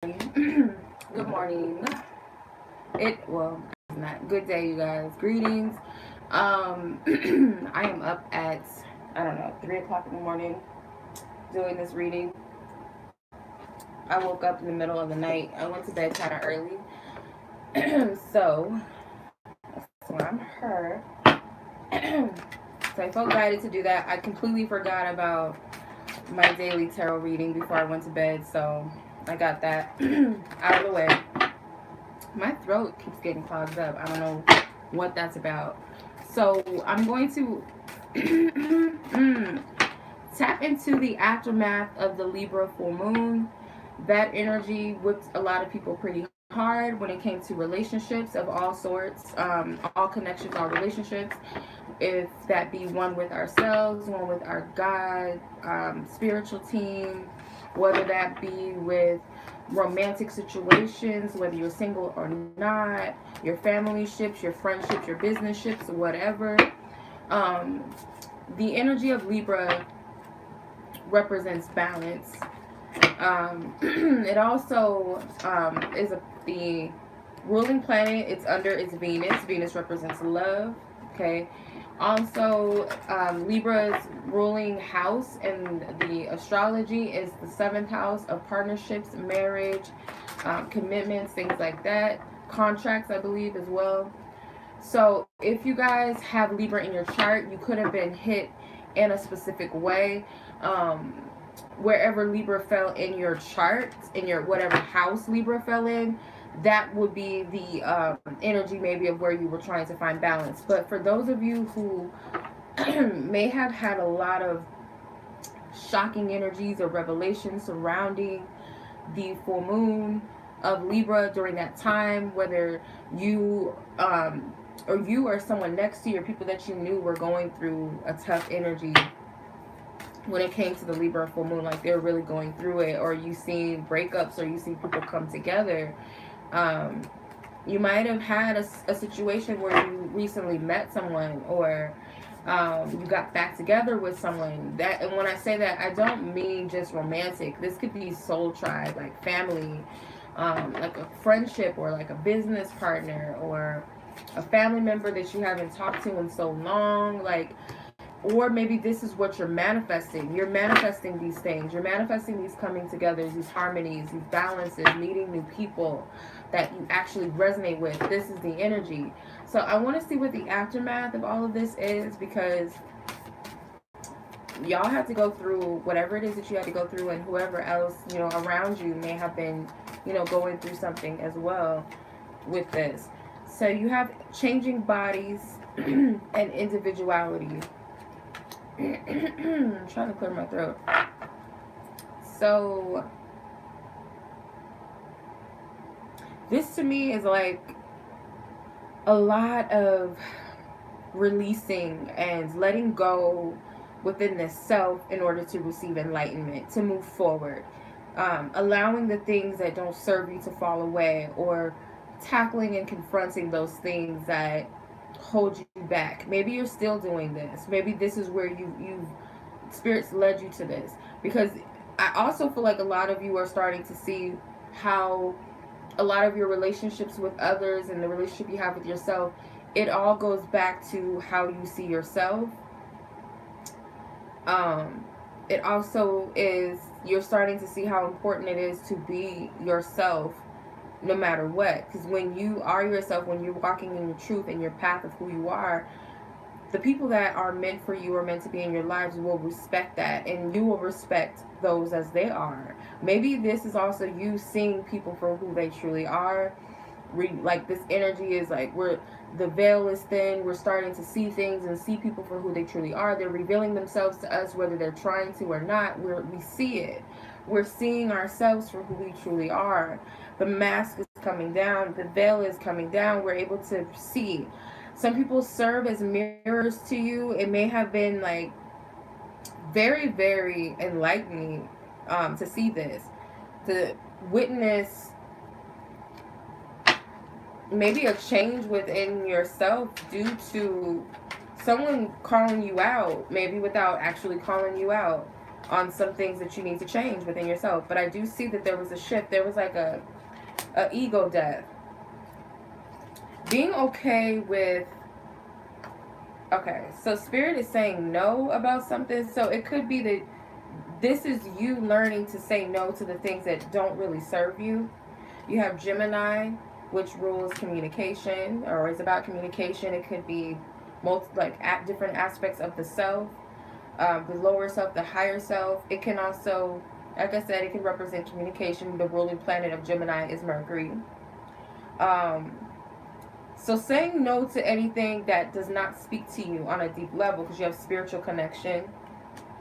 Good morning. Well, it's not. Good day, you guys. Greetings. I am up at, I don't know, 3 o'clock in the morning doing this reading. I woke up in the middle of the night. I went to bed kind of early. So, that's why I'm her. So I felt guided to do that. I completely forgot about my daily tarot reading before I went to bed. So I got that out of the way. My throat keeps getting clogged up. I don't know what that's about. So I'm going to tap into the aftermath of the Libra full moon. That energy whipped a lot of people pretty hard when it came to relationships of all sorts, all connections, all relationships. If that be one with ourselves, one with our God, spiritual team, whether that be with romantic situations, whether you're single or not, your family ships, your friendships, your business ships, whatever. Um, the energy of Libra represents balance. It also the ruling planet. It's Venus. Venus represents love. Okay. Also, Libra's ruling house in the astrology is the seventh house of partnerships, marriage, commitments, things like that. Contracts, I believe, as well. So, if you guys have Libra in your chart, you could have been hit in a specific way. Um, Wherever Libra fell in your chart, in your whatever house Libra fell in, that would be the energy maybe of where you were trying to find balance. But for those of you who may have had a lot of shocking energies or revelations surrounding the full moon of Libra during that time, whether you or you or someone next to you or people that you knew were going through a tough energy when it came to the Libra full moon, like they're really going through it, or you see breakups, or you see people come together. Um, you might have had a situation where you recently met someone, or you got back together with someone. That, and when I say that, I don't mean just romantic. This could be soul tribe, like family, like a friendship, or like a business partner, or a family member that you haven't talked to in so long, like. Or maybe this is what you're manifesting. You're manifesting these things. You're manifesting these coming together, these harmonies, these balances, meeting new people that you actually resonate with. This is the energy. So I want to see what the aftermath of all of this is, because y'all have to go through whatever it is that you had to go through, and whoever else, around you may have been, going through something as well with this. So you have changing bodies and individuality. I'm trying to clear my throat. So this to me is like a lot of releasing and letting go within the self in order to receive enlightenment, to move forward. Allowing the things that don't serve you to fall away, or tackling and confronting those things that hold you back. Maybe you're still doing this. Maybe this is where you've spirits led you to this, because I also feel like a lot of you are starting to see how a lot of your relationships with others and the relationship you have with yourself, it all goes back to how you see yourself. um it also is, you're starting to see how important it is to be yourself no matter what, because when you are yourself, when you're walking in your truth and your path of who you are, the people that are meant for you or meant to be in your lives will respect that, and you will respect those as they are. Maybe this is also you seeing people for who they truly are. Like this energy is like, the veil is thin, we're starting to see things and see people for who they truly are. They're revealing themselves to us, whether they're trying to or not. We see it. We're seeing ourselves for who we truly are. The mask is coming down, the veil is coming down, we're able to see. Some people serve as mirrors to you. It may have been like very, very enlightening to see this, to witness maybe a change within yourself due to someone calling you out, maybe without actually calling you out. on some things that you need to change within yourself. But I do see that there was a shift. There was like a ego death. Being okay with, okay, so spirit is saying no about something. So it could be that this is you learning to say no to the things that don't really serve you. You have Gemini, which rules communication, or is about communication. It could be like at different aspects of the self, the lower self, the higher self. It can also, like I said, it can represent communication. The ruling planet of Gemini is Mercury. Um, so saying no to anything that does not speak to you on a deep level, because you have spiritual connection,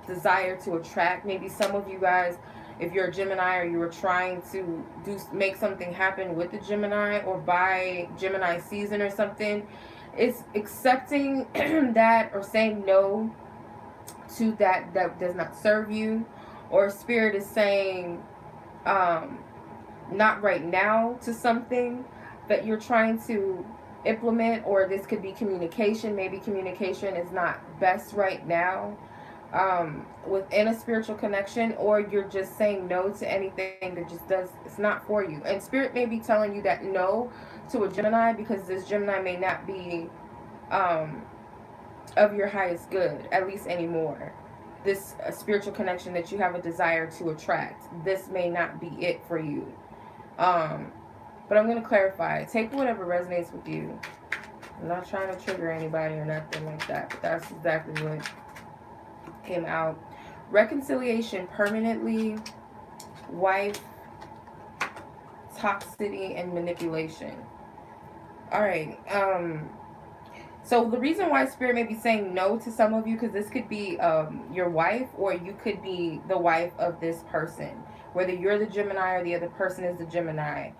desire to attract. Maybe some of you guys, if you're a Gemini or you were trying to make something happen with the Gemini or buy Gemini season or something, it's accepting that or saying no to that does not serve you, or spirit is saying not right now to something that you're trying to implement. Or this could be communication. Maybe communication is not best right now within a spiritual connection, or you're just saying no to anything that just it's not for you. And spirit may be telling you that no to a Gemini because this Gemini may not be of your highest good, at least anymore. This spiritual connection that you have a desire to attract, this may not be it for you. But I'm going to clarify. Take whatever resonates with you. I'm not trying to trigger anybody or nothing like that, but that's exactly what came out. Reconciliation permanently, wife, toxicity, and manipulation. All right. So the reason why spirit may be saying no to some of you, because this could be your wife, or you could be the wife of this person. Whether you're the Gemini or the other person is the Gemini.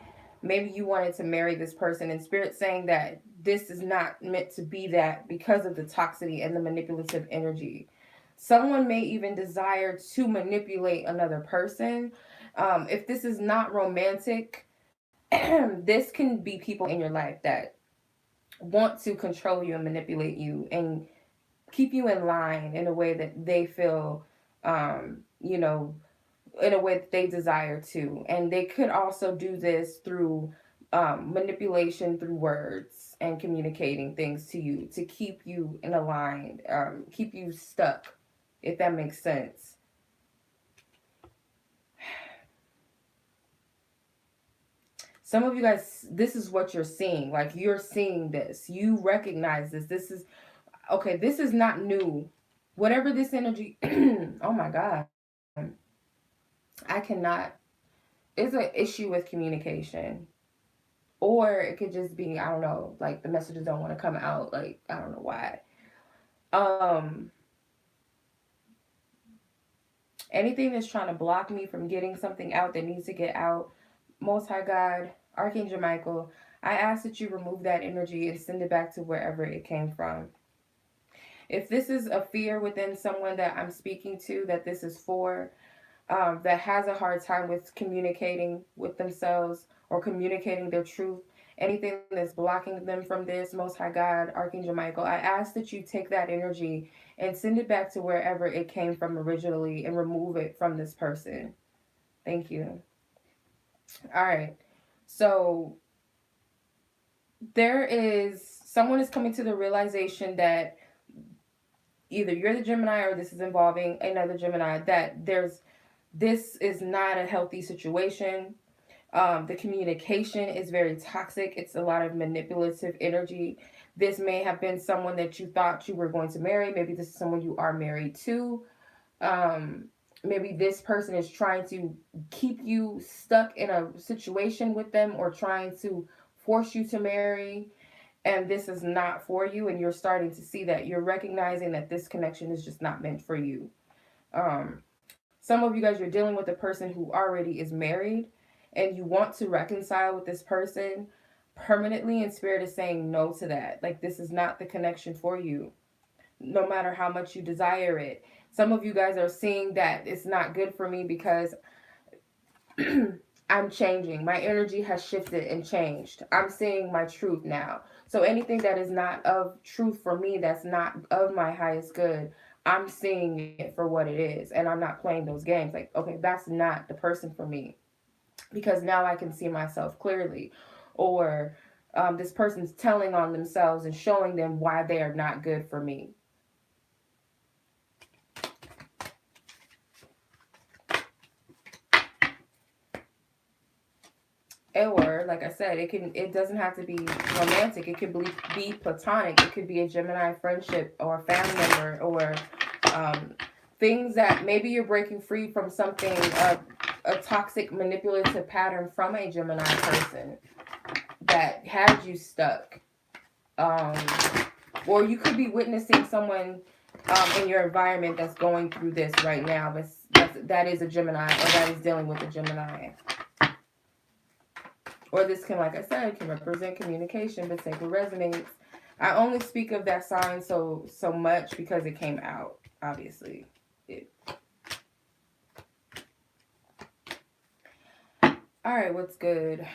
Maybe you wanted to marry this person, and spirit saying that this is not meant to be that because of the toxicity and the manipulative energy. Someone may even desire to manipulate another person. If this is not romantic, this can be people in your life that want to control you and manipulate you and keep you in line in a way that they feel, you know, in a way that they desire to. And they could also do this through manipulation through words and communicating things to you to keep you in a line, keep you stuck, if that makes sense. Some of you guys, this is what you're seeing. Like, you're seeing this. You recognize this. This is, okay, this is not new. Whatever this energy, oh my God. I cannot, it's an issue with communication. Or it could just be, I don't know, like the messages don't want to come out. Like, I don't know why. Um, Anything that's trying to block me from getting something out that needs to get out, Most High God, Archangel Michael, I ask that you remove that energy and send it back to wherever it came from. If this is a fear within someone that I'm speaking to, that this is for, that has a hard time with communicating with themselves or communicating their truth, anything that's blocking them from this, Most High God, Archangel Michael, I ask that you take that energy and send it back to wherever it came from originally and remove it from this person. Thank you. All right. So someone is coming to the realization that either you're the Gemini or this is involving another Gemini, that this is not a healthy situation. The communication is very toxic. It's a lot of manipulative energy. This may have been someone that you thought you were going to marry. Maybe this is someone you are married to. Maybe this person is trying to keep you stuck in a situation with them or trying to force you to marry. And this is not for you. And you're starting to see that. You're recognizing that this connection is just not meant for you. Some of you guys, you're dealing with a person who already is married and you want to reconcile with this person permanently, and spirit is saying no to that. Like, this is not the connection for you, no matter how much you desire it. Some of you guys are seeing that it's not good for me because I'm changing. My energy has shifted and changed. I'm seeing my truth now. So anything that is not of truth for me, that's not of my highest good, I'm seeing it for what it is, and I'm not playing those games. Like, okay, that's not the person for me, because now I can see myself clearly. Or this person's telling on themselves and showing them why they are not good for me. Or, like I said, it doesn't have to be romantic. It could be platonic. It could be a Gemini friendship or a family member, or um, things that maybe you're breaking free from something, a toxic manipulative pattern from a Gemini person that had you stuck. Um, or you could be witnessing someone in your environment that's going through this right now. That is a Gemini, or that is dealing with a Gemini. Or this can, like I said, can represent communication, but sacred resonates. I only speak of that sign so much because it came out, obviously. All right, what's good?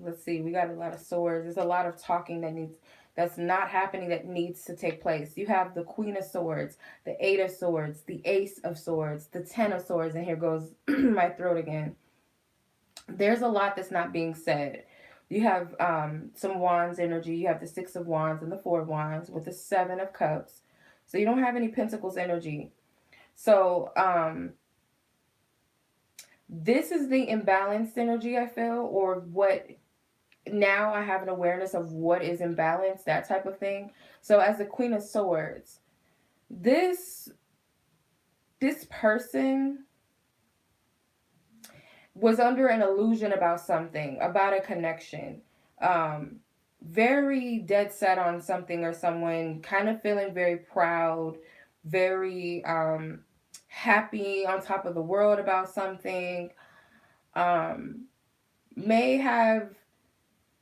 Let's see. We got a lot of swords. There's a lot of talking that's not happening, that needs to take place. You have the Queen of Swords, the Eight of Swords, the Ace of Swords, the Ten of Swords, and here goes my throat again. There's a lot that's not being said. You have some Wands energy. You have the Six of Wands and the Four of Wands with the Seven of Cups. So you don't have any Pentacles energy. So this is the imbalanced energy, I feel, or what. Now I have an awareness of what is imbalanced, that type of thing. So as the Queen of Swords, this person was under an illusion about something, about a connection. Very dead set on something or someone, kind of feeling very proud, very happy, on top of the world about something. May have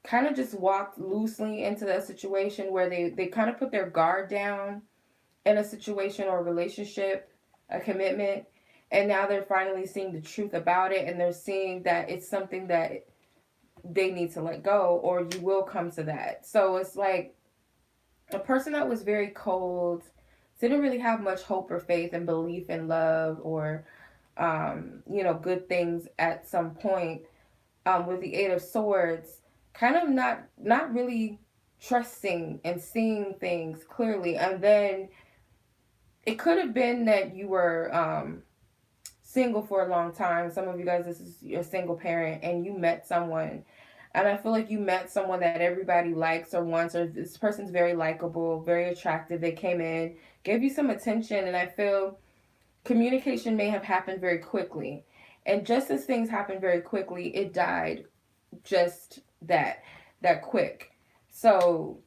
kind of just walked loosely into that situation where they kind of put their guard down in a situation or a relationship, a commitment, and now they're finally seeing the truth about it, and they're seeing that it's something that they need to let go, or you will come to that. So it's like a person that was very cold, didn't really have much hope or faith and belief in love, or good things at some point, with the Eight of Swords, kind of not really trusting and seeing things clearly. And then it could have been that you were single for a long time. Some of you guys, this is a single parent, and you met someone, and I feel like you met someone that everybody likes or wants, or this person's very likable, very attractive. They came in, gave you some attention, and I feel communication may have happened very quickly. And just as things happened very quickly, it died just that quick. So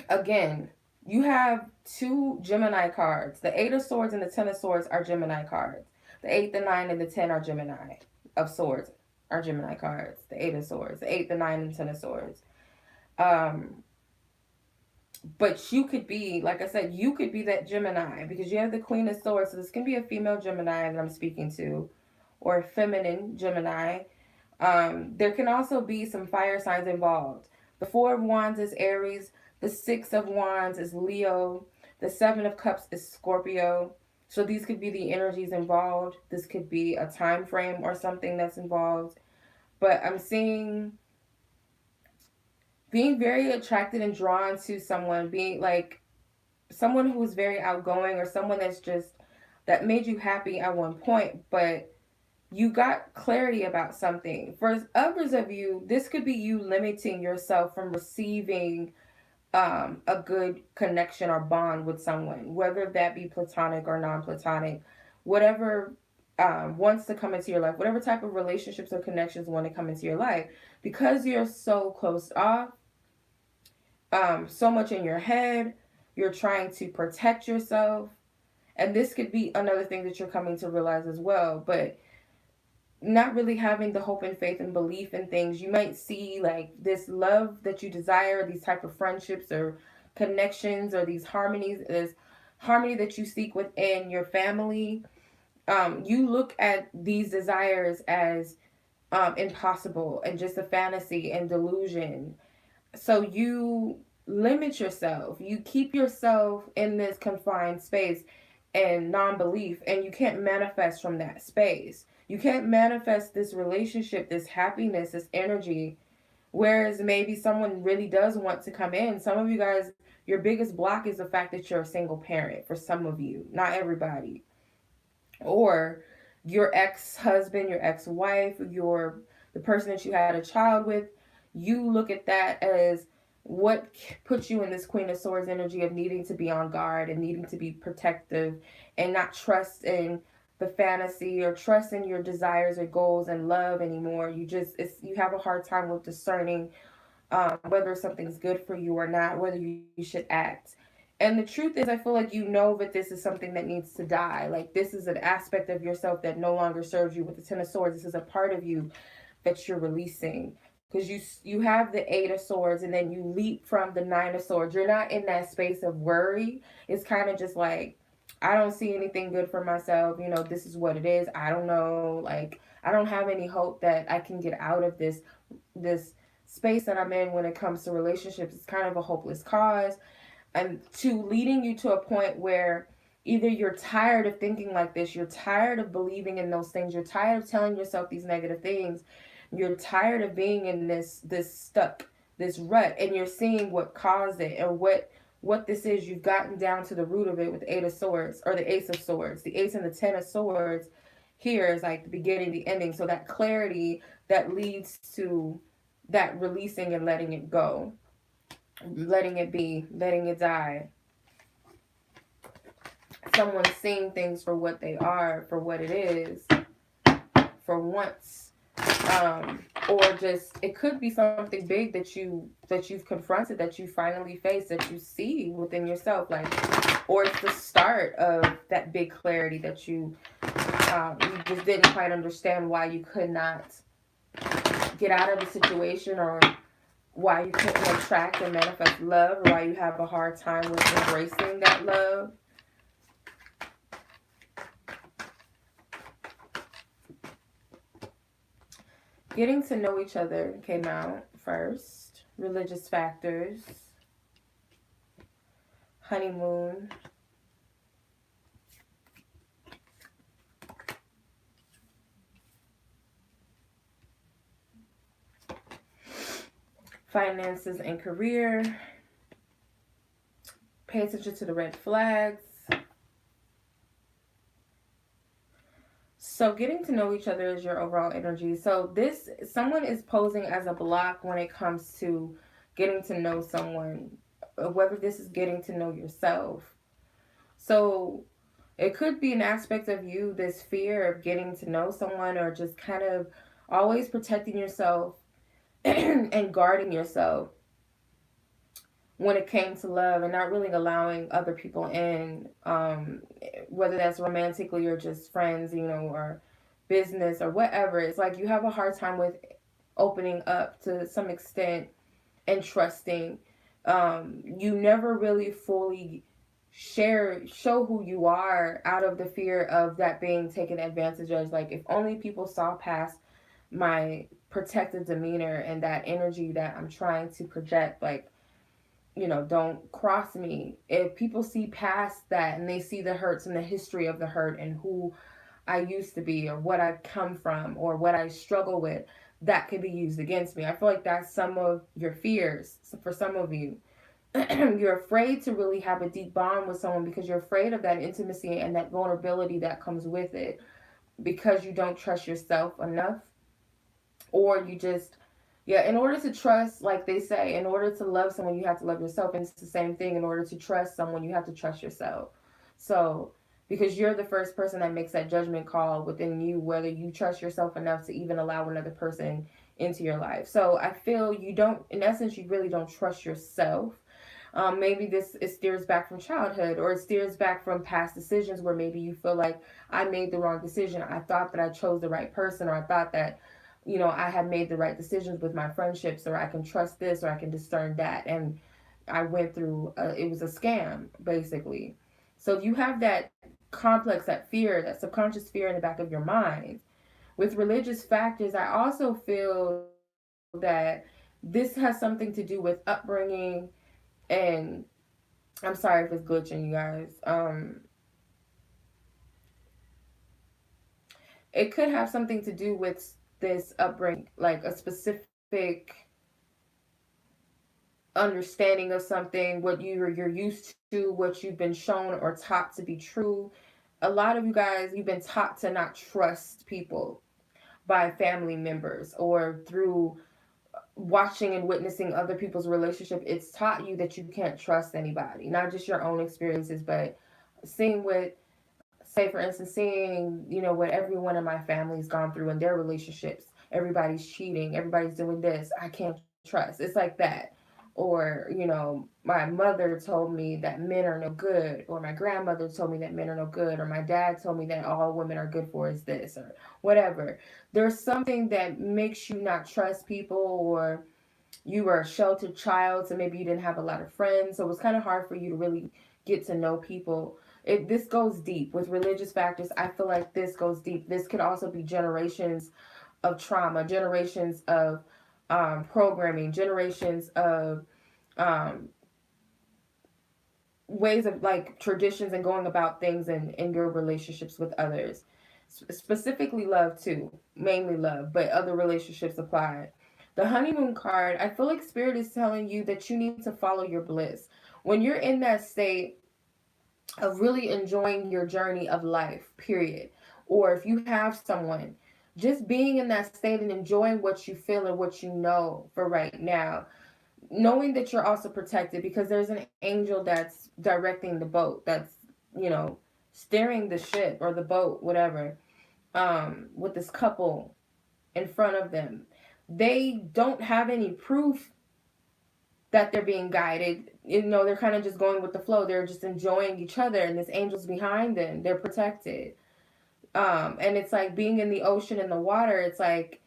again, you have two Gemini cards. The Eight of Swords and the Ten of Swords are Gemini cards. The 8, the 9, and the 10 are Gemini of Swords, are Gemini cards. The Eight of Swords, the 8, the 9, and the 10 of Swords. But you could be, like I said, you could be that Gemini, because you have the Queen of Swords. So this can be a female Gemini that I'm speaking to, or a feminine Gemini. There can also be some fire signs involved. The Four of Wands is Aries. The Six of Wands is Leo. The Seven of Cups is Scorpio. So these could be the energies involved. This could be a time frame or something that's involved. But I'm seeing being very attracted and drawn to someone, being like someone who is very outgoing, or someone that made you happy at one point, but you got clarity about something. For others of you, this could be you limiting yourself from receiving a good connection or bond with someone, whether that be platonic or non-platonic, whatever wants to come into your life, whatever type of relationships or connections want to come into your life, because you're so closed off, so much in your head, you're trying to protect yourself. And this could be another thing that you're coming to realize as well, but not really having the hope and faith and belief in things. You might see like this love that you desire, these type of friendships or connections, or these harmonies, this harmony that you seek within your family. You look at these desires as impossible and just a fantasy and delusion. So you limit yourself. You keep yourself in this confined space and non-belief, and you can't manifest from that space. You can't manifest this relationship, this happiness, this energy. Whereas maybe someone really does want to come in. Some of you guys, your biggest block is the fact that you're a single parent for some of you, not everybody. Or your ex-husband, your ex-wife, your the person that you had a child with, you look at that as what puts you in this Queen of Swords energy of needing to be on guard and needing to be protective and not trust in the fantasy or trust in your desires or goals and love anymore. You have a hard time with discerning whether something's good for you or not, whether you should act. And the truth is, I feel like you know that this is something that needs to die. Like, this is an aspect of yourself that no longer serves you. With the Ten of Swords, this is a part of you that you're releasing. Because you have the Eight of Swords, and then you leap from the Nine of Swords. You're not in that space of worry. It's kind of just like, I don't see anything good for myself. This is what it is. I don't know. Like, I don't have any hope that I can get out of this space that I'm in when it comes to relationships. It's kind of a hopeless cause, and to leading you to a point where either you're tired of thinking like this, you're tired of believing in those things, you're tired of telling yourself these negative things, you're tired of being in this rut, and you're seeing what caused it and what this is. You've gotten down to the root of it with the Eight of Swords or the Ace of Swords. The Ace and the Ten of Swords here is like the beginning, the ending. So that clarity that leads to that releasing and letting it go, letting it be, letting it die. Someone seeing things for what they are, for what it is, for once. Or just, it could be something big that you've confronted, that you finally faced, that you see within yourself, like, or it's the start of that big clarity that you just didn't quite understand why you could not get out of the situation, or why you couldn't attract and manifest love, or why you have a hard time with embracing that love. Getting to know each other came out first. Religious factors. Honeymoon. Finances and career. Pay attention to the red flags. So getting to know each other is your overall energy. So someone is posing as a block when it comes to getting to know someone, whether this is getting to know yourself. So it could be an aspect of you, this fear of getting to know someone, or just kind of always protecting yourself and guarding yourself when it came to love, and not really allowing other people in, whether that's romantically or just friends, or business or whatever. It's like you have a hard time with opening up to some extent and trusting. You never really fully show who you are out of the fear of that being taken advantage of. Like, if only people saw past my protective demeanor and that energy that I'm trying to project, like, don't cross me. If people see past that and they see the hurts and the history of the hurt and who I used to be, or what I come from, or what I struggle with, that could be used against me. I feel like that's some of your fears. So for some of you, you're afraid to really have a deep bond with someone because you're afraid of that intimacy and that vulnerability that comes with it, because you don't trust yourself enough, or you just, yeah, in order to trust, like they say, in order to love someone, you have to love yourself. And it's the same thing. In order to trust someone, you have to trust yourself. So, because you're the first person that makes that judgment call within you, whether you trust yourself enough to even allow another person into your life. So I feel you don't, in essence, you really don't trust yourself. Maybe it steers back from childhood, or it steers back from past decisions where maybe you feel like, I made the wrong decision. I thought that I chose the right person, or I thought that, I had made the right decisions with my friendships, or I can trust this, or I can discern that. And I went through, it was a scam, basically. So you have that complex, that fear, that subconscious fear in the back of your mind. With religious factors, I also feel that this has something to do with upbringing, And I'm sorry if it's glitching, you guys. It could have something to do with this upbringing, like a specific understanding of something, what you're used to, what you've been shown or taught to be true. A lot of you guys, you've been taught to not trust people by family members or through watching and witnessing other people's relationship. It's taught you that you can't trust anybody, not just your own experiences, but seeing what, say for instance, seeing, what everyone in my family's gone through in their relationships. Everybody's cheating, everybody's doing this, I can't trust. It's like that. Or, my mother told me that men are no good, or my grandmother told me that men are no good, or my dad told me that all women are good for is this, or whatever. There's something that makes you not trust people, or you were a sheltered child, so maybe you didn't have a lot of friends, so it was kind of hard for you to really get to know people. This goes deep with religious factors. I feel like this goes deep. This could also be generations of trauma, generations of programming, generations of um, ways of like traditions and going about things in your relationships with others. Specifically love too, mainly love, but other relationships apply. The honeymoon card, I feel like spirit is telling you that you need to follow your bliss. When you're in that state of really enjoying your journey of life, period, or if you have someone, just being in that state and enjoying what you feel and what you know for right now, knowing that you're also protected because there's an angel that's directing the boat, that's, you know, steering the ship or the boat, whatever, with this couple in front of them. They don't have any proof that they're being guided. They're kind of just going with the flow. They're just enjoying each other, and this angel's behind them. They're protected. And it's like being in the ocean and the water. It's like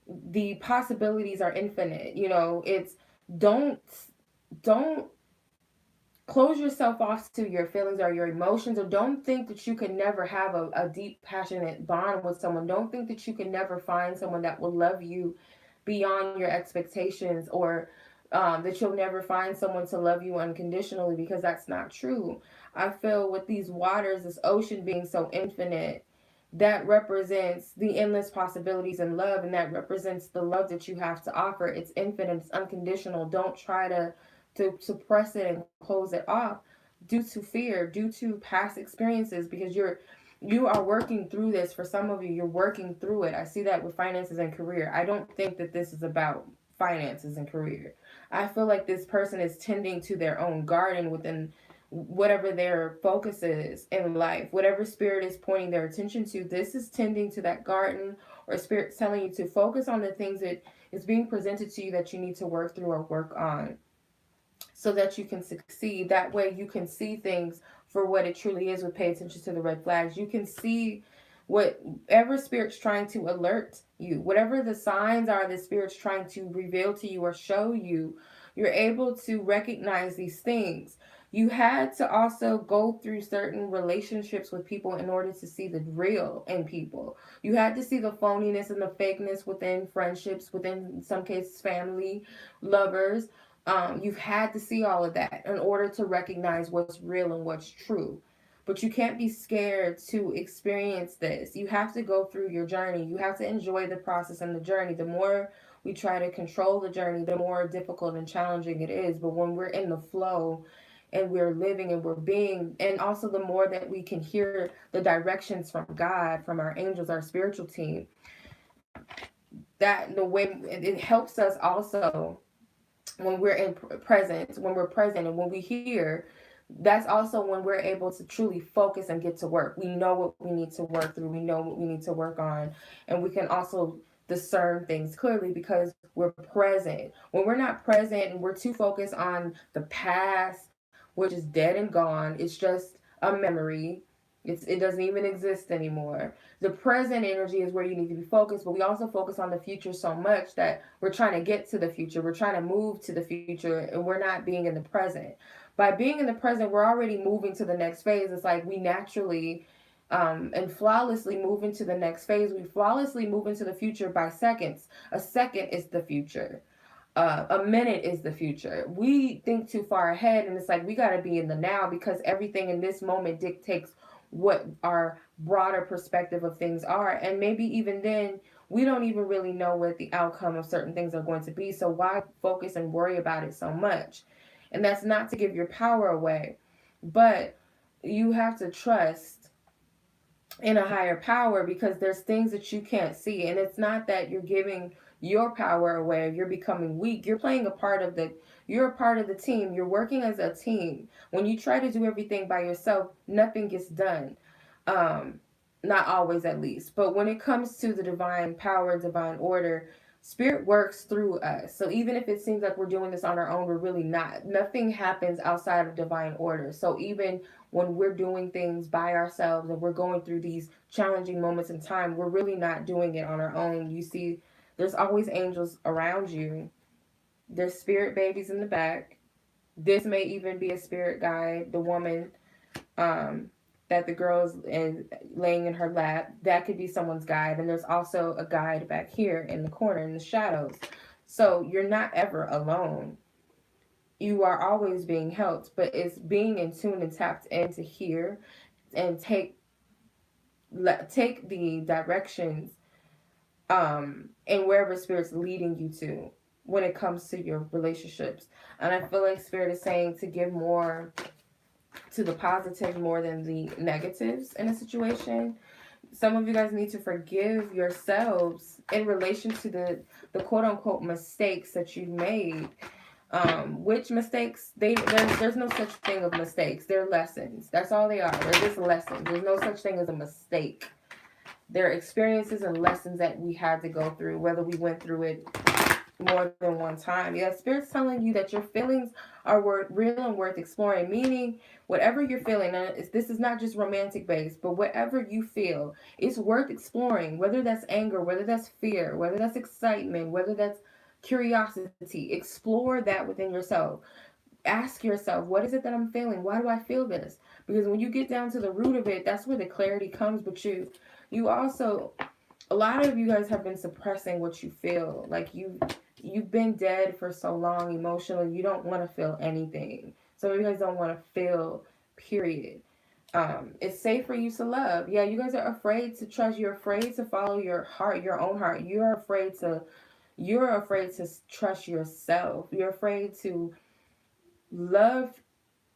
the possibilities are infinite. It's don't don't close yourself off to your feelings or your emotions, or don't think that you can never have a deep passionate bond with someone. Don't think that you can never find someone that will love you beyond your expectations, or that you'll never find someone to love you unconditionally, because that's not true. I feel with these waters, this ocean being so infinite, that represents the endless possibilities in love, and that represents the love that you have to offer. It's infinite, it's unconditional. Don't try to suppress it and close it off due to fear, due to past experiences, because you are working through this. For some of you, you're working through it. I see that with finances and career. I don't think that this is about finances and career. I feel like this person is tending to their own garden within whatever their focus is in life, whatever spirit is pointing their attention to. This is tending to that garden, or spirit telling you to focus on the things that is being presented to you that you need to work through or work on, so that you can succeed. That way you can see things for what it truly is. With pay attention to the red flags, you can see whatever spirit's trying to alert you, whatever the signs are the spirit's trying to reveal to you or show you. You're able to recognize these things. You had to also go through certain relationships with people in order to see the real in people. You had to see the phoniness and the fakeness within friendships, within, in some cases, family, lovers. You've had to see all of that in order to recognize what's real and what's true. But you can't be scared to experience this. You have to go through your journey. You have to enjoy the process and the journey. The more we try to control the journey, the more difficult and challenging it is. But when we're in the flow and we're living and we're being, and also the more that we can hear the directions from God, from our angels, our spiritual team, that the way it helps us also when we're in presence, when we're present, and when we hear, that's also when we're able to truly focus and get to work. We know what we need to work through, we know what we need to work on, and we can also discern things clearly because we're present. When we're not present and we're too focused on the past, which is dead and gone, it's just a memory. It doesn't even exist anymore. The present energy is where you need to be focused, but we also focus on the future so much that we're trying to get to the future. We're trying to move to the future, and we're not being in the present. By being in the present, we're already moving to the next phase. It's like we naturally and flawlessly move into the next phase. We flawlessly move into the future by seconds. A second is the future. A minute is the future. We think too far ahead, and it's like we got to be in the now because everything in this moment dictates what our broader perspective of things are. And maybe even then, we don't even really know what the outcome of certain things are going to be. So why focus and worry about it so much? And that's not to give your power away, but you have to trust in a higher power because there's things that you can't see, and it's not that you're giving your power away, you're becoming weak. You're playing a part of the you're a part of the team. You're working as a team. When you try to do everything by yourself, nothing gets done. um Not always, at least. But when it comes to the divine power, divine order, spirit works through us. So even if it seems like we're doing this on our own, we're really not. Nothing happens outside of divine order. So even when we're doing things by ourselves and we're going through these challenging moments in time, we're really not doing it on our own. You see, there's always angels around you. There's spirit babies in the back. This may even be a spirit guide. The woman that the girl is laying in her lap, that could be someone's guide. And there's also a guide back here in the corner in the shadows. So you're not ever alone. You are always being helped, but it's being in tune and tapped in to hear and take the directions and wherever spirit's leading you to when it comes to your relationships. And I feel like spirit is saying to give more to the positive more than the negatives in a situation. Some of you guys need to forgive yourselves in relation to the quote unquote mistakes that you've made. Which mistakes, there's no such thing of mistakes. They're lessons. That's all they are. They're just lessons. There's no such thing as a mistake. They're experiences and lessons that we had to go through, whether we went through it more than one time. Yeah, spirit's telling you that your feelings are real and worth exploring. Meaning, whatever you're feeling, and this is not just romantic based, but whatever you feel, it's worth exploring. Whether that's anger, whether that's fear, whether that's excitement, whether that's curiosity, explore that within yourself. Ask yourself, what is it that I'm feeling? Why do I feel this? Because when you get down to the root of it, that's where the clarity comes. But you also, a lot of you guys have been suppressing what you feel. Like you've been dead for so long emotionally, you don't want to feel anything. Some of you guys don't want to feel, period. It's safe for you to love. Yeah, you guys are afraid to trust. You're afraid to follow your heart, your own heart. You're afraid to trust yourself. You're afraid to love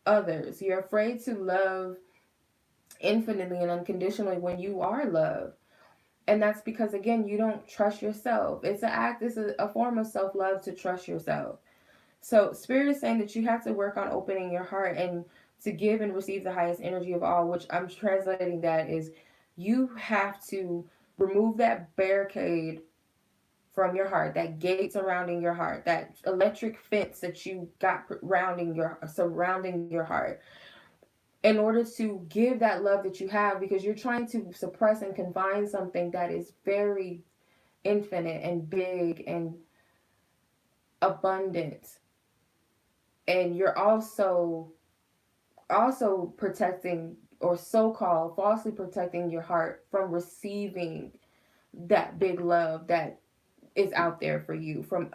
others. You're afraid to love infinitely and unconditionally when you are loved. And that's because, again, you don't trust yourself. It's a form of self-love to trust yourself. So spirit is saying that you have to work on opening your heart and to give and receive the highest energy of all, which I'm translating that is you have to remove that barricade from your heart, that gate surrounding your heart, that electric fence that you got surrounding your heart, in order to give that love that you have, because you're trying to suppress and confine something that is very infinite and big and abundant. And you're also protecting, or so-called falsely protecting, your heart from receiving that big love that is out there for you from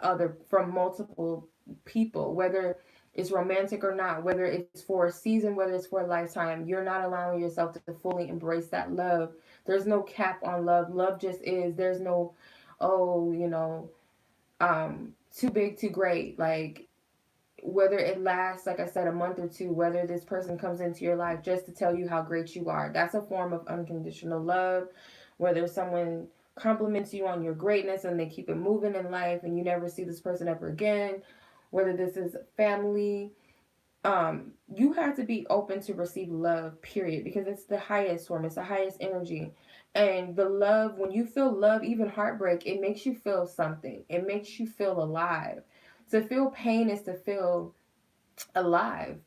multiple people, whether it's romantic or not, whether it's for a season, whether it's for a lifetime. You're not allowing yourself to fully embrace that love. There's no cap on love. Love just is. There's no, oh, too big, too great. Like, whether it lasts, like I said, a month or two, whether this person comes into your life just to tell you how great you are, that's a form of unconditional love. Whether someone compliments you on your greatness and they keep it moving in life and you never see this person ever again, whether this is family, you have to be open to receive love, period, because it's the highest form, it's the highest energy. And the love, when you feel love, even heartbreak, it makes you feel something. It makes you feel alive. To feel pain is to feel alive.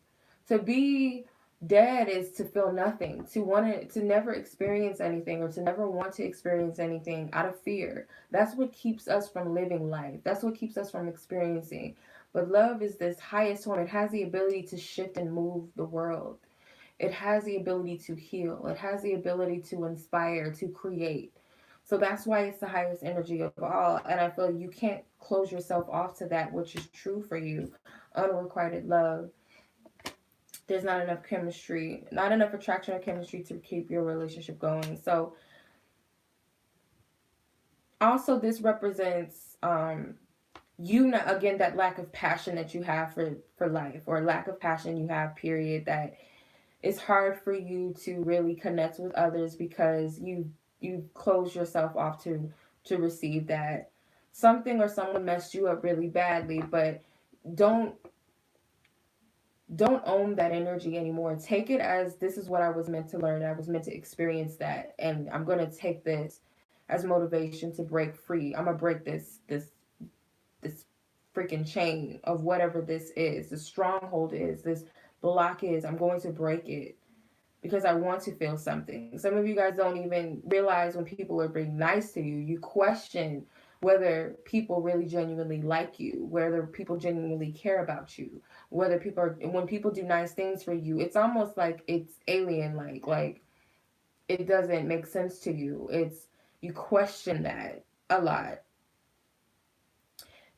To be dead is to feel nothing. To never experience anything, or to never want to experience anything out of fear. That's what keeps us from living life. That's what keeps us from experiencing. But love is this highest form. It has the ability to shift and move the world. It has the ability to heal. It has the ability to inspire, to create. So that's why it's the highest energy of all. And I feel you can't close yourself off to that which is true for you. Unrequited love. There's not enough chemistry, not enough attraction or chemistry to keep your relationship going. So also this represents you not, again, that lack of passion that you have for life, or lack of passion you have, period, that it's hard for you to really connect with others because you close yourself off to receive that. Something or someone messed you up really badly, but don't don't own that energy anymore. Take it as, this is what I was meant to learn. I was meant to experience that, and I'm going to take this as motivation to break free. I'm going to break this freaking chain of whatever this is, the stronghold is, this block is. I'm going to break it because I want to feel something. Some of you guys don't even realize when people are being nice to you, you question whether people really genuinely like you, whether people genuinely care about you, whether people are, when people do nice things for you, it's almost like it's alien, like it doesn't make sense to you. It's, you question that a lot.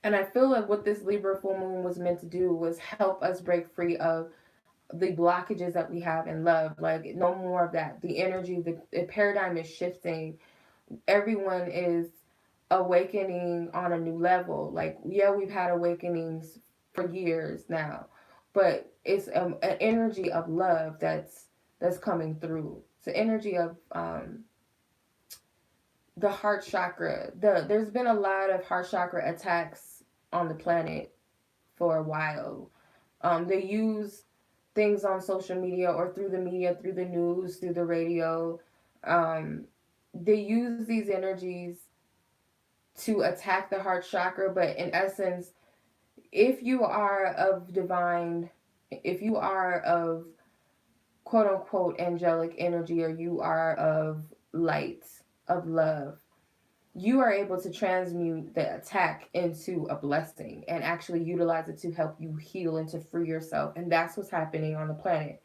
And I feel like what this Libra full moon was meant to do was help us break free of the blockages that we have in love. Like, no more of that. The energy, the paradigm is shifting. Everyone is awakening on a new level. Like, yeah, we've had awakenings for years now, but it's an energy of love that's coming through. It's the energy of the heart chakra. There's been a lot of heart chakra attacks on the planet for a while. They use things on social media or through the media, through the news, through the radio. Um, they use these energies to attack the heart chakra, but in essence, if you are of divine, if you are of quote unquote angelic energy, or you are of light, of love, you are able to transmute the attack into a blessing and actually utilize it to help you heal and to free yourself. And that's what's happening on the planet.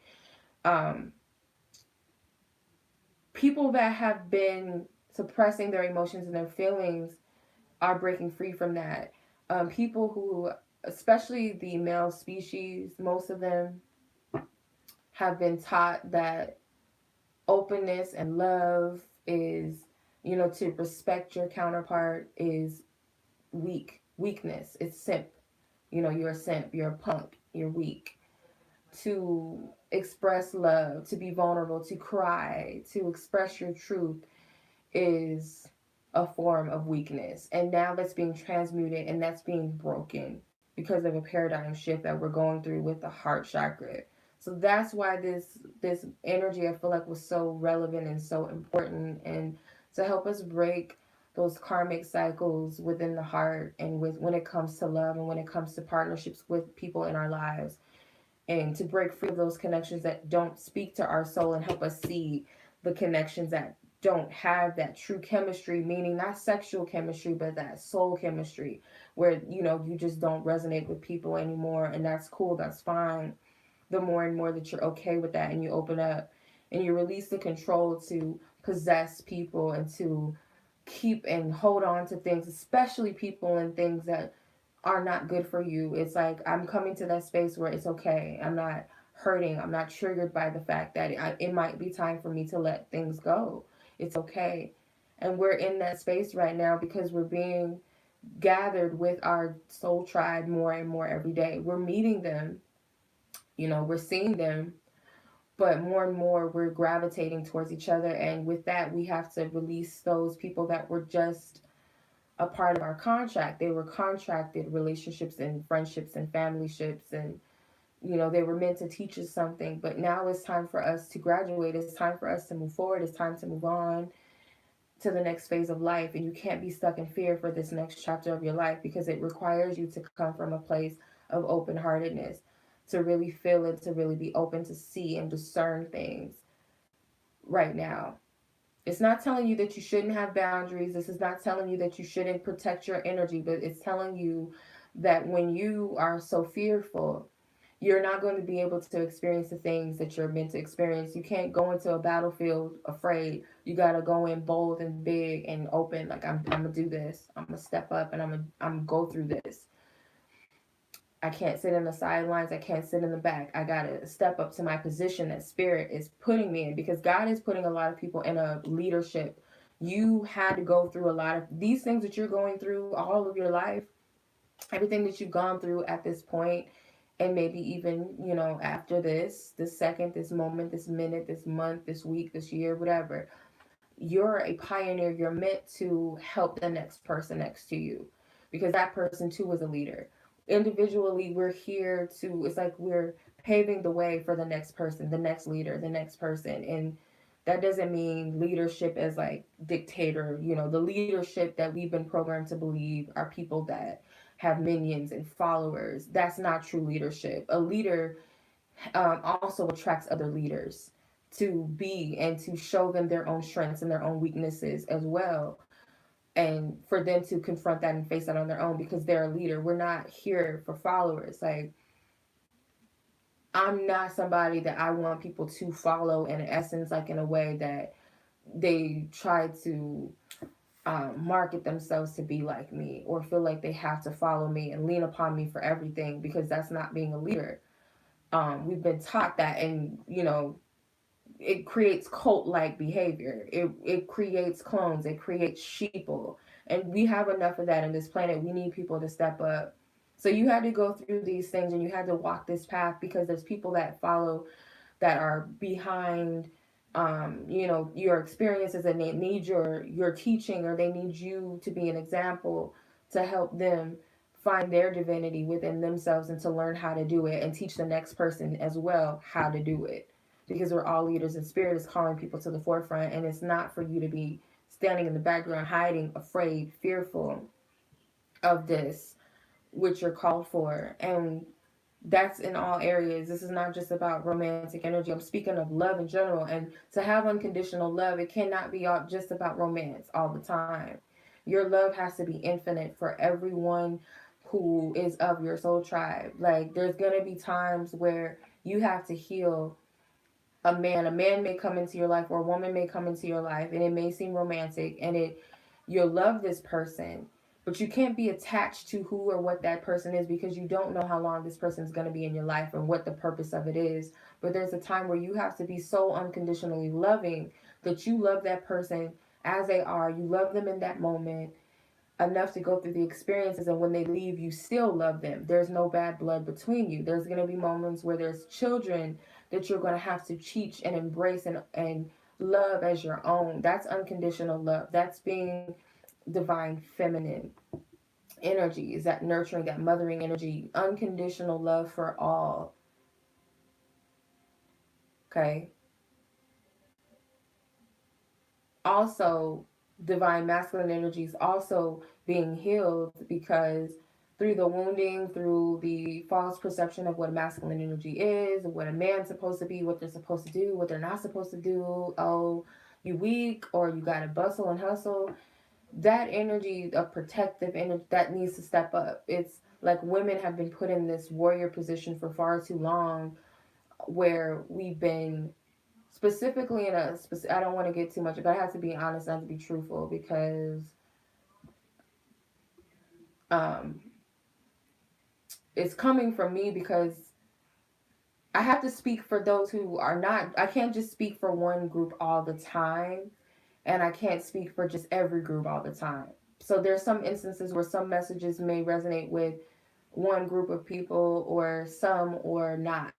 Um, People that have been suppressing their emotions and their feelings are breaking free from that. People who, especially the male species, most of them have been taught that openness and love is, to respect your counterpart is weakness. It's simp. You're a simp, you're a punk, you're weak. To express love, to be vulnerable, to cry, to express your truth is a form of weakness. And now that's being transmuted and that's being broken because of a paradigm shift that we're going through with the heart chakra. So that's why this energy, I feel like, was so relevant and so important, and to help us break those karmic cycles within the heart, and with when it comes to love and when it comes to partnerships with people in our lives, and to break free of those connections that don't speak to our soul, and help us see the connections that don't have that true chemistry, meaning not sexual chemistry, but that soul chemistry, where you just don't resonate with people anymore, and that's cool, that's fine. The more and more that you're okay with that, and you open up and you release the control to possess people and to keep and hold on to things, especially people and things that are not good for you. It's like I'm coming to that space where it's okay. I'm not hurting. I'm not triggered by the fact that it might be time for me to let things go. It's okay. And we're in that space right now because we're being gathered with our soul tribe more and more every day. We're meeting them, we're seeing them, but more and more we're gravitating towards each other. And with that, we have to release those people that were just a part of our contract. They were contracted relationships and friendships and family ships, and they were meant to teach us something. But now it's time for us to graduate. It's time for us to move forward. It's time to move on to the next phase of life. And you can't be stuck in fear for this next chapter of your life, because it requires you to come from a place of open-heartedness, to really feel it, to really be open to see and discern things right now. It's not telling you that you shouldn't have boundaries. This is not telling you that you shouldn't protect your energy, but it's telling you that when you are so fearful, you're not going to be able to experience the things that you're meant to experience. You can't go into a battlefield afraid, You got to go in bold and big and open. Like, I'm gonna do this. I'm gonna step up and I'm gonna go through this. I can't sit in the sidelines. I can't sit in the back. I gotta step up to my position that spirit is putting me in, because God is putting a lot of people in a leadership. You had to go through a lot of these things that you're going through all of your life, everything that you've gone through at this point, and maybe even, after this second, this moment, this minute, this month, this week, this year, whatever. You're a pioneer. You're meant to help the next person next to you, because that person too is a leader. Individually, we're here to, it's like we're paving the way for the next person, the next leader, the next person. And that doesn't mean leadership as like dictator. The leadership that we've been programmed to believe are people that have minions and followers. That's not true leadership. A leader also attracts other leaders to be and to show them their own strengths and their own weaknesses as well, and for them to confront that and face that on their own, because they're a leader. We're not here for followers. Like, I'm not somebody that I want people to follow in essence, like in a way that they try to market themselves to be like me, or feel like they have to follow me and lean upon me for everything, because that's not being a leader. We've been taught that, and it creates cult-like behavior. It creates clones. It creates sheeple, and we have enough of that in this planet. We need people to step up. So you had to go through these things, and you had to walk this path, because there's people that follow, that are behind, your experiences, and they need your teaching, or they need you to be an example to help them find their divinity within themselves, and to learn how to do it, and teach the next person as well how to do it, because we're all leaders, and spirit is calling people to the forefront. And it's not for you to be standing in the background, hiding, afraid, fearful of this, which you're called for. And that's in all areas. This is not just about romantic energy. I'm speaking of love in general. And to have unconditional love, it cannot be just about romance all the time. Your love has to be infinite for everyone who is of your soul tribe. Like, there's going to be times where you have to heal a man may come into your life, or a woman may come into your life, and it may seem romantic, and you'll love this person, but you can't be attached to who or what that person is, because you don't know how long this person is going to be in your life and what the purpose of it is. But there's a time where you have to be so unconditionally loving that you love that person as they are. You love them in that moment enough to go through the experiences, and when they leave, you still love them. There's no bad blood between you. There's going to be moments where there's children that you're going to have to teach and embrace and love as your own. That's unconditional love. That's being divine feminine energy, is that nurturing, that mothering energy, unconditional love for all. Okay. Also, divine masculine energy is also being healed, because through the wounding, through the false perception of what masculine energy is, what a man's supposed to be, what they're supposed to do, what they're not supposed to do. Oh, you weak, or you gotta bustle and hustle. That energy of protective energy, that needs to step up. It's like women have been put in this warrior position for far too long, where we've been specifically in I don't want to get too much, but I have to be honest and to be truthful, because um, it's coming from me, because I have to speak for those who are not. I can't just speak for one group all the time, and I can't speak for just every group all the time. So there's some instances where some messages may resonate with one group of people, or some, or not.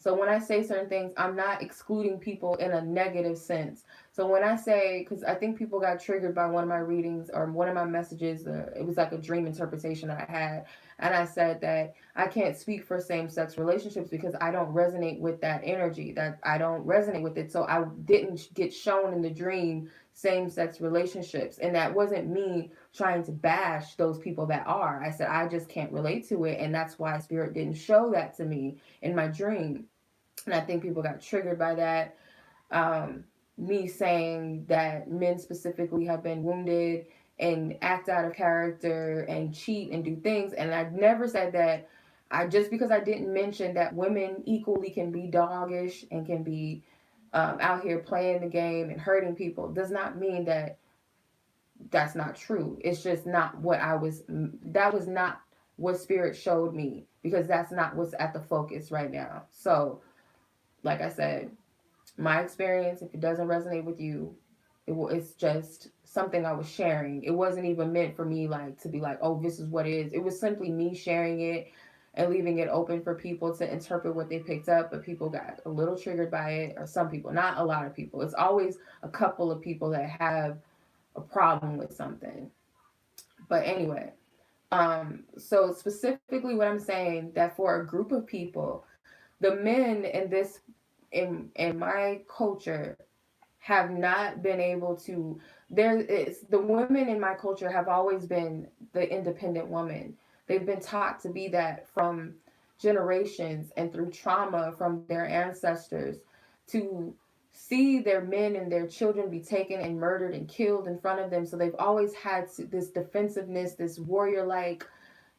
So when I say certain things, I'm not excluding people in a negative sense. So when I say, because I think people got triggered by one of my readings or one of my messages, it was like a dream interpretation that I had. And I said that I can't speak for same-sex relationships because I don't resonate with that energy, that I don't resonate with it. So I didn't get shown in the dream same-sex relationships. And that wasn't me trying to bash those people that are. I said, I just can't relate to it. And that's why spirit didn't show that to me in my dream. And I think people got triggered by that. Me saying that men specifically have been wounded and act out of character and cheat and do things. And I never said that. Just because I didn't mention that women equally can be doggish and can be out here playing the game and hurting people, does not mean that that's not true. It's just not what that was not what spirit showed me, because that's not what's at the focus right now. So, like I said, my experience, if it doesn't resonate with you, it's just something I was sharing. It wasn't even meant for me like to be like, oh, this is what it is. It was simply me sharing it and leaving it open for people to interpret what they picked up. But people got a little triggered by it, or some people, not a lot of people. It's always a couple of people that have a problem with something. But anyway, so specifically what I'm saying, that for a group of people, the men in my culture have not been able to, there is, the women in my culture have always been the independent woman. They've been taught to be that from generations and through trauma from their ancestors, to see their men and their children be taken and murdered and killed in front of them. So they've always had this defensiveness, this warrior like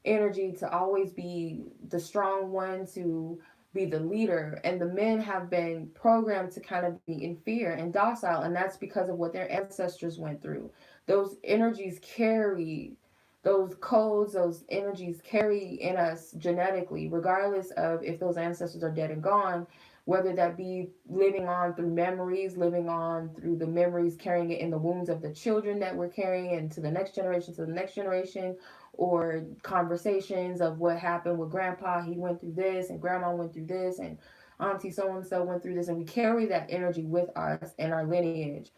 energy, to always be the strong one, to be the leader. And the men have been programmed to kind of be in fear and docile. And that's because of what their ancestors went through. Those energies carry, those codes, those energies carry in us genetically, regardless of if those ancestors are dead and gone, whether that be living on through memories, living on through the memories, carrying it in the wombs of the children that we're carrying into the next generation, to the next generation, or conversations of what happened with grandpa. He went through this, and grandma went through this, and auntie so and so went through this, and we carry that energy with us in our lineage.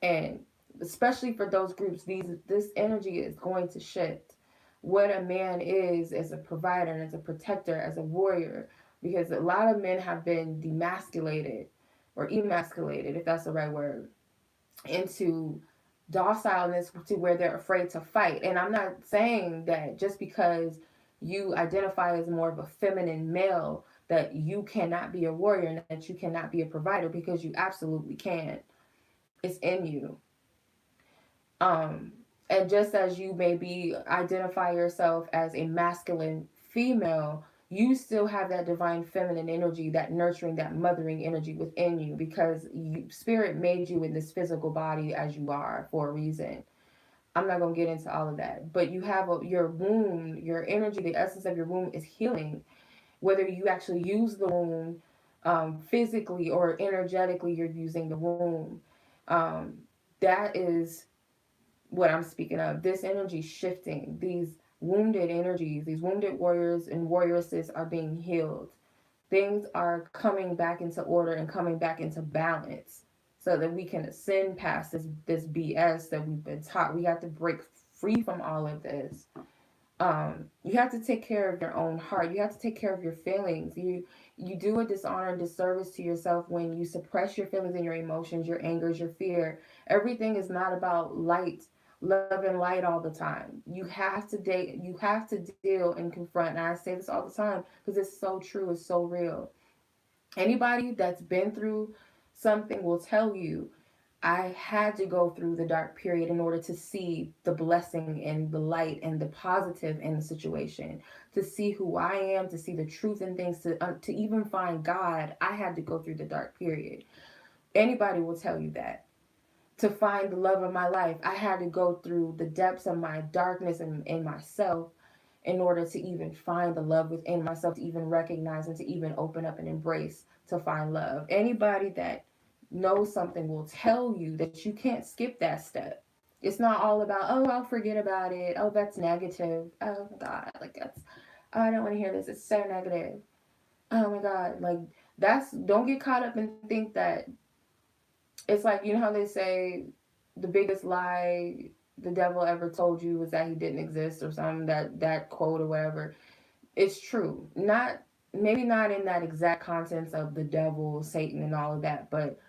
And especially for those groups, this energy is going to shift. What a man is as a provider and as a protector, as a warrior, because a lot of men have been demasculated or emasculated, if that's the right word, into docileness, to where they're afraid to fight. And I'm not saying that just because you identify as more of a feminine male that you cannot be a warrior and that you cannot be a provider, because you absolutely can. It's in you. Um, and just as you maybe identify yourself as a masculine female, you still have that divine feminine energy, that nurturing, that mothering energy within you, because spirit made you in this physical body as you are for a reason. I'm not going to get into all of that, but you have your womb, your energy, the essence of your womb is healing. Whether you actually use the womb physically or energetically, you're using the womb. Um, that is what I'm speaking of. This energy shifting, these wounded energies, these wounded warriors and warrioresses are being healed. Things are coming back into order and coming back into balance, so that we can ascend past this BS that we've been taught. We have to break free from all of this. You have to take care of your own heart. You have to take care of your feelings. You do a dishonor and disservice to yourself when you suppress your feelings and your emotions, your angers, your fear. Everything is not about light, love and light all the time. You have to date. You have to deal and confront. And I say this all the time because it's so true. It's so real. Anybody that's been through something will tell you, I had to go through the dark period in order to see the blessing and the light and the positive in the situation, to see who I am, to see the truth in things, to even find God. I had to go through the dark period. Anybody will tell you that. To find the love of my life, I had to go through the depths of my darkness and in myself in order to even find the love within myself, to even recognize and to even open up and embrace, to find love. Anybody that knows something will tell you that you can't skip that step. It's not all about, oh, I'll forget about it. Oh, that's negative. Oh my God. Like that's, oh, I don't want to hear this. It's so negative. Oh my God. Like don't get caught up and think that it's like, you know how they say the biggest lie the devil ever told you was that he didn't exist, or something, that quote or whatever. It's true. Not, maybe not in that exact contents of the devil, Satan and all of that, but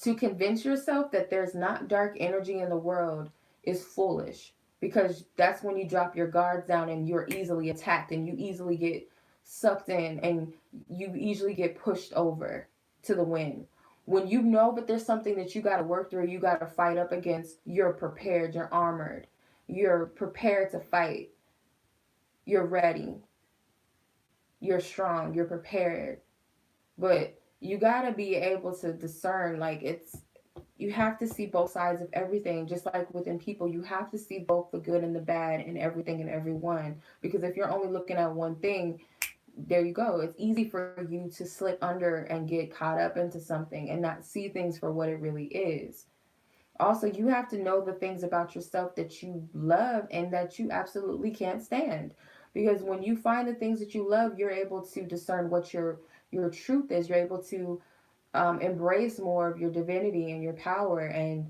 to convince yourself that there's not dark energy in the world is foolish, because that's when you drop your guards down and you're easily attacked and you easily get sucked in and you easily get pushed over to the wind. When you know that there's something that you got to work through, you got to fight up against, you're prepared, you're armored, you're prepared to fight, you're ready, you're strong, you're prepared. But You got to be able to discern, like, you have to see both sides of everything. Just like within people, you have to see both the good and the bad in everything and everyone, because if you're only looking at one thing, there you go. It's easy for you to slip under and get caught up into something and not see things for what it really is. Also, you have to know the things about yourself that you love and that you absolutely can't stand. Because when you find the things that you love, you're able to discern what your truth is. You're able to embrace more of your divinity and your power. And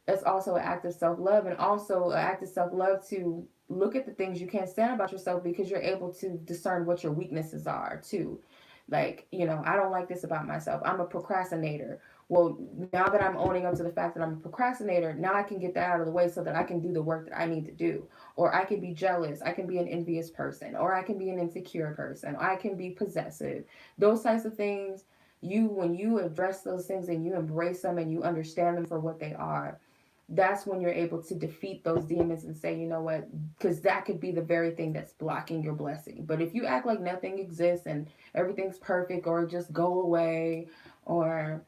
that's also an act of self-love, and also an act of self-love to look at the things you can't stand about yourself, because you're able to discern what your weaknesses are too. Like, I don't like this about myself. I'm a procrastinator. Well, now that I'm owning up to the fact that I'm a procrastinator, now I can get that out of the way so that I can do the work that I need to do. Or I can be jealous, I can be an envious person, or I can be an insecure person, I can be possessive. Those types of things, when you address those things and you embrace them and you understand them for what they are, that's when you're able to defeat those demons and say, you know what, because that could be the very thing that's blocking your blessing. But if you act like nothing exists and everything's perfect, or just go away, or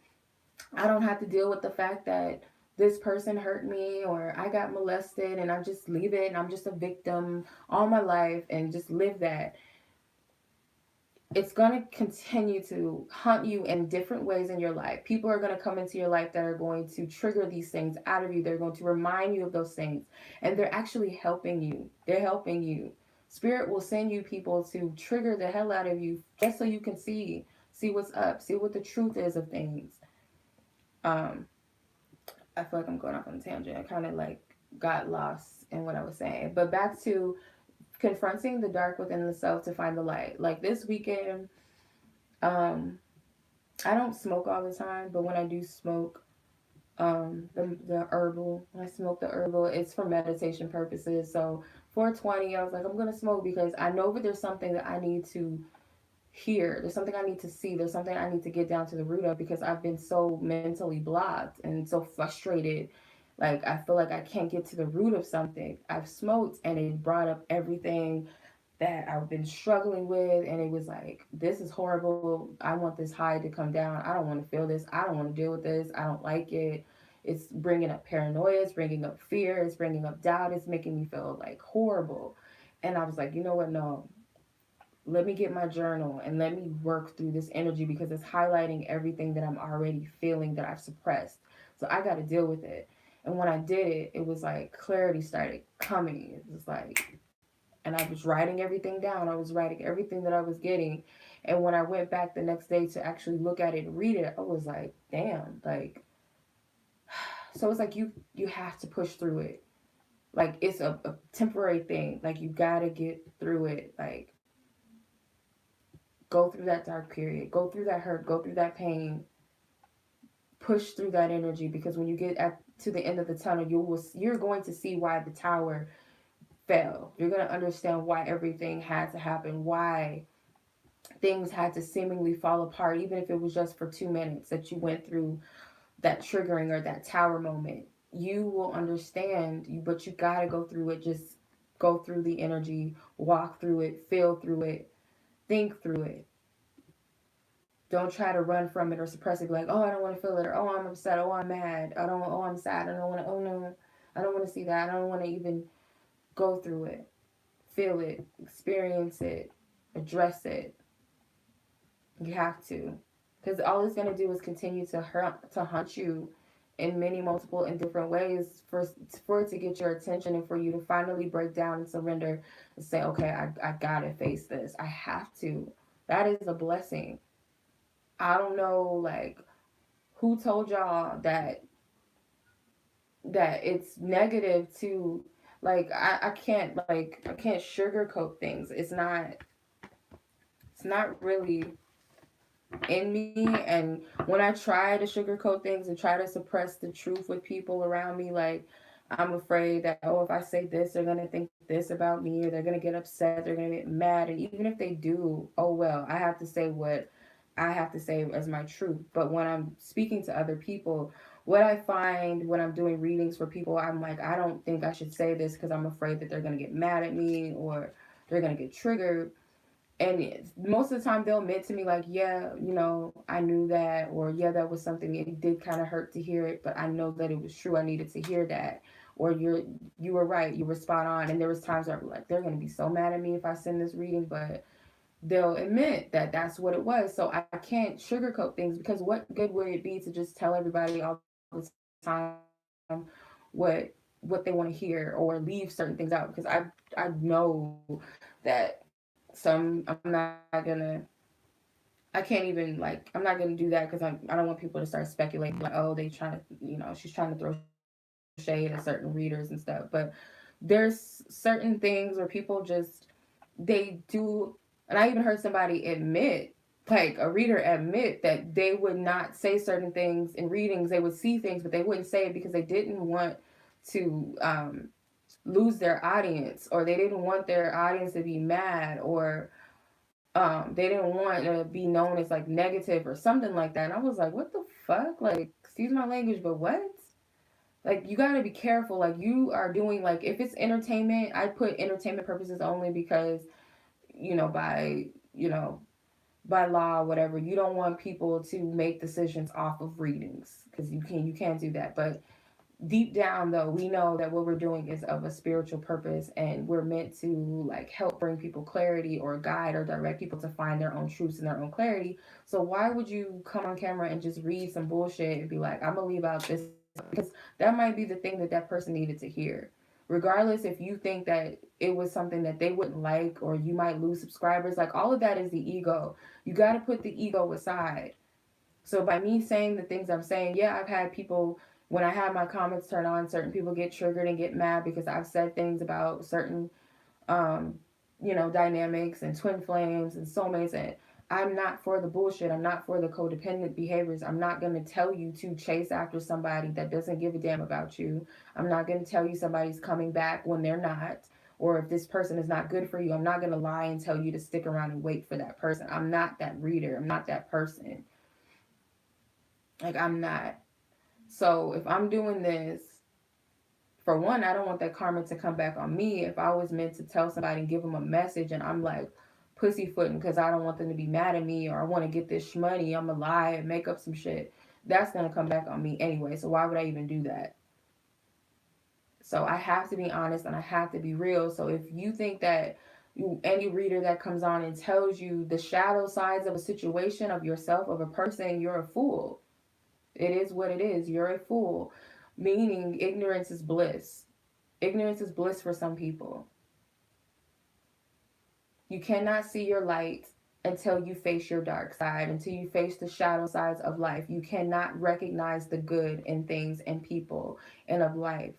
I don't have to deal with the fact that this person hurt me, or I got molested, and I just leave it and I'm just a victim all my life and just live that, it's going to continue to hunt you in different ways in your life. People are going to come into your life that are going to trigger these things out of you. They're going to remind you of those things. And they're actually helping you. They're helping you. Spirit will send you people to trigger the hell out of you, just so you can see what's up, see what the truth is of things. Um, I feel like I'm going off on a tangent. I kind of like got lost in what I was saying. But back to confronting the dark within the self to find the light. Like this weekend, um, I don't smoke all the time, but when I do smoke, the herbal, when I smoke the herbal, it's for meditation purposes. So 420, I was like, I'm gonna smoke because I know that there's something that I need to hear. There's something I need to see. There's something I need to get down to the root of, because I've been so mentally blocked and so frustrated. Like, I feel like I can't get to the root of something. I've smoked and it brought up everything that I've been struggling with, and it was like, this is horrible. I want this high to come down. I don't want to feel this. I don't want to deal with this. I don't like it. It's bringing up paranoia. It's bringing up fear. It's bringing up doubt. It's making me feel like horrible. And I was like, you know what? No, let me get my journal and let me work through this energy, because it's highlighting everything that I'm already feeling that I've suppressed. So I got to deal with it. And when I did it, it was like clarity started coming. It was like, and I was writing everything down. I was writing everything that I was getting. And when I went back the next day to actually look at it and read it, I was like, damn, like, so it's like you have to push through it. Like, it's a temporary thing. Like, you gotta get through it. Like, go through that dark period, go through that hurt, go through that pain, push through that energy, because when you get to the end of the tunnel, you're going to see why the tower fell. You're going to understand why everything had to happen, why things had to seemingly fall apart, even if it was just for 2 minutes that you went through that triggering or that tower moment. You will understand, but you got to go through it. Just go through the energy, walk through it, feel through it, think through it. Don't try to run from it or suppress it. Be like, oh, I don't want to feel it, or oh, I'm upset, oh, I'm mad, I don't, oh, I'm sad, I don't want to, oh no, I don't want to see that, I don't want to even go through it, feel it, experience it, address it. You have to, because all it's gonna do is continue to hunt you in many multiple and different ways for it to get your attention, and for you to finally break down and surrender and say, okay, I gotta face this. I have to. That is a blessing. I don't know, like, who told y'all that it's negative to, like, I can't sugarcoat things. It's not really in me. And when I try to sugarcoat things and try to suppress the truth with people around me, like, I'm afraid that, oh, if I say this, they're gonna think this about me, or they're gonna get upset, they're gonna get mad. And even if they do, oh well, I have to say what I have to say as my truth. But when I'm speaking to other people, what I find when I'm doing readings for people, I'm like, I don't think I should say this because I'm afraid that they're gonna get mad at me, or they're gonna get triggered. And most of the time they'll admit to me like, yeah, I knew that, or yeah, that was something, it did kind of hurt to hear it, but I know that it was true, I needed to hear that. Or you were right, you were spot on. And there was times where I'm like, they're going to be so mad at me if I send this reading, but they'll admit that that's what it was. So I can't sugarcoat things, because what good would it be to just tell everybody all the time what what they want to hear, or leave certain things out, because I know that I'm not gonna, I can't even, like, I'm not gonna do that, because I don't want people to start speculating like, oh, they trying to, she's trying to throw shade at certain readers and stuff. But there's certain things where people just, they do. And I even heard somebody admit, like a reader admit, that they would not say certain things in readings. They would see things, but they wouldn't say it because they didn't want to lose their audience, or they didn't want their audience to be mad, or they didn't want to be known as like negative or something like that. And I was like, what the fuck? Like, excuse my language, but what? Like, you got to be careful. Like, you are doing, like, if it's entertainment, I put entertainment purposes only, because you know by you know by law, whatever, you don't want people to make decisions off of readings, because you can't do that. But deep down, though, we know that what we're doing is of a spiritual purpose, and we're meant to like help bring people clarity, or guide or direct people to find their own truths and their own clarity. So why would you come on camera and just read some bullshit and be like, I'm gonna leave out this, because that might be the thing that that person needed to hear. Regardless if you think that it was something that they wouldn't like, or you might lose subscribers, like all of that is the ego. You got to put the ego aside. So by me saying the things I'm saying, yeah, I've had people, when I have my comments turned on, certain people get triggered and get mad because I've said things about certain, um, dynamics and twin flames and soulmates. And I'm not for the bullshit. I'm not for the codependent behaviors. I'm not going to tell you to chase after somebody that doesn't give a damn about you. I'm not going to tell you somebody's coming back when they're not. Or if this person is not good for you, I'm not going to lie and tell you to stick around and wait for that person. I'm not that reader. I'm not that person. Like, I'm not. So if I'm doing this, for one, I don't want that karma to come back on me. If I was meant to tell somebody and give them a message, and I'm like pussyfooting because I don't want them to be mad at me, or I want to get this shmoney, I'm gonna lie and make up some shit, that's gonna come back on me anyway. So why would I even do that? So I have to be honest and I have to be real. So if you think that any reader that comes on and tells you the shadow sides of a situation, of yourself, of a person, you're a fool. It is what it is. You're a fool. Meaning, ignorance is bliss. Ignorance is bliss for some people. You cannot see your light until you face your dark side, until you face the shadow sides of life. You cannot recognize the good in things and people and of life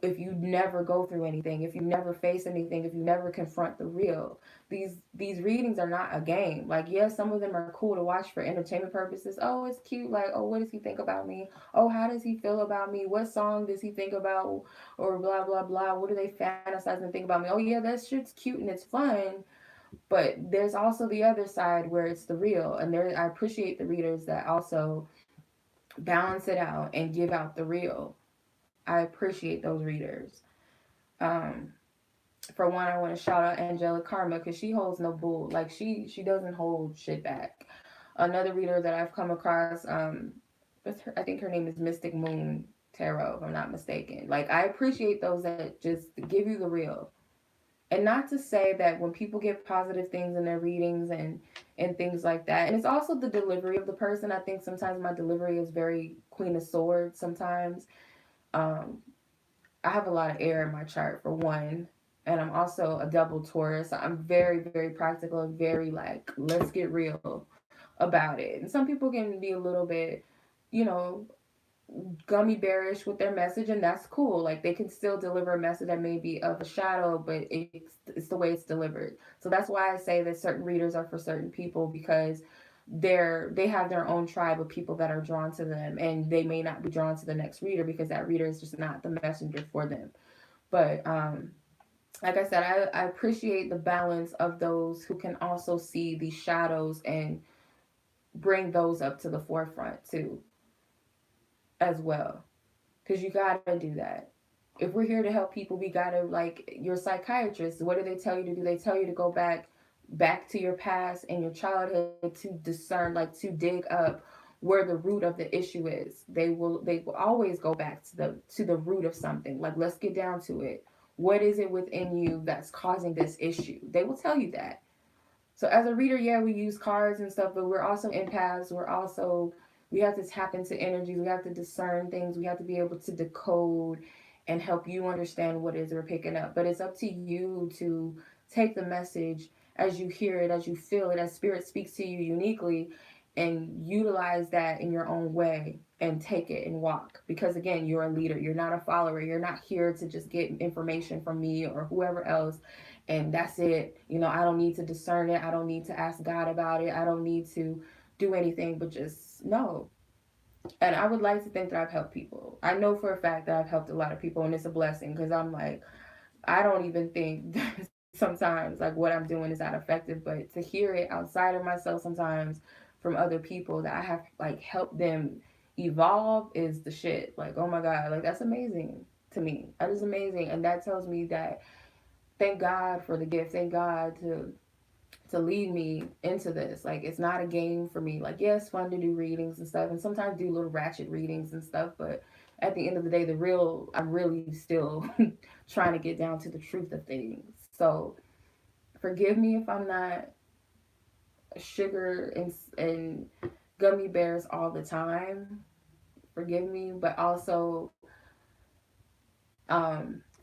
if you never go through anything, if you never face anything, if you never confront the real. These readings are not a game. Like, yes, some of them are cool to watch for entertainment purposes. Oh, it's cute. Like, oh, what does he think about me? Oh, how does he feel about me? What song does he think about? Or blah blah blah. What do they fantasize and think about me? Oh yeah, that shit's cute and it's fun. But there's also the other side where it's the real. And I appreciate the readers that also balance it out and give out the real. I appreciate those readers. Um, for one, I want to shout out Angelic Karma, because she holds no bull. Like, she doesn't hold shit back. Another reader that I've come across, I think her name is Mystic Moon Tarot, if I'm not mistaken. Like, I appreciate those that just give you the real. And not to say that when people get positive things in their readings and things like that. And it's also the delivery of the person. I think sometimes my delivery is very Queen of Swords sometimes. Um, I have a lot of air in my chart, for one, and I'm also a double Taurus. So I'm very, very practical and very like, let's get real about it. And some people can be a little bit, you know, gummy bearish with their message, and that's cool. Like, they can still deliver a message that may be of a shadow, but it's the way it's delivered. So that's why I say that certain readers are for certain people, because they have their own tribe of people that are drawn to them, and they may not be drawn to the next reader because that reader is just not the messenger for them. But like I said, I appreciate the balance of those who can also see the shadows and bring those up to the forefront too, as well, because you gotta do that. If we're here to help people, we gotta, like, your psychiatrist, what do they tell you to do? They tell you to go back back to your past and your childhood to discern, like to dig up where the root of the issue is. They will always go back to the root of something. Like, let's get down to it. What is it within you that's causing this issue? They will tell you that. So as a reader, yeah, we use cards and stuff, but we're also empaths. We have to tap into energies. We have to discern things. We have to be able to decode and help you understand what it is we're picking up. But it's up to you to take the message as you hear it, as you feel it, as spirit speaks to you uniquely, and utilize that in your own way and take it and walk. Because again, you're a leader. You're not a follower. You're not here to just get information from me or whoever else and that's it. You know, I don't need to discern it. I don't need to ask God about it. I don't need to do anything but just know. And I would like to think that I've helped people. I know for a fact that I've helped a lot of people, and it's a blessing because I'm like, I don't even think that sometimes like what I'm doing is that effective, but to hear it outside of myself sometimes from other people that I have like helped them evolve is the shit. Like, oh my God, like that's amazing to me. That is amazing. And that tells me that thank God for the gift. Thank God to lead me into this. Like it's not a game for me. Like yeah, it's fun to do readings and stuff, and sometimes do little ratchet readings and stuff. But at the end of the day, I'm really still trying to get down to the truth of things. So forgive me if I'm not sugar and gummy bears all the time. Forgive me, but also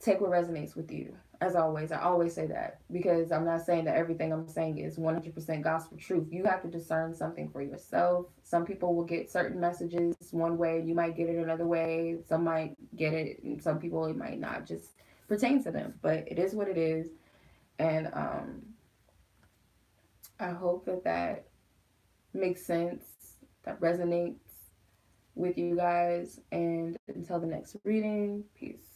take what resonates with you. As always, I always say that because I'm not saying that everything I'm saying is 100% gospel truth. You have to discern something for yourself. Some people will get certain messages one way, you might get it another way. Some might get it, and some people it might not just pertain to them. But it is what it is, and I hope that that makes sense, that resonates with you guys. And until the next reading, peace.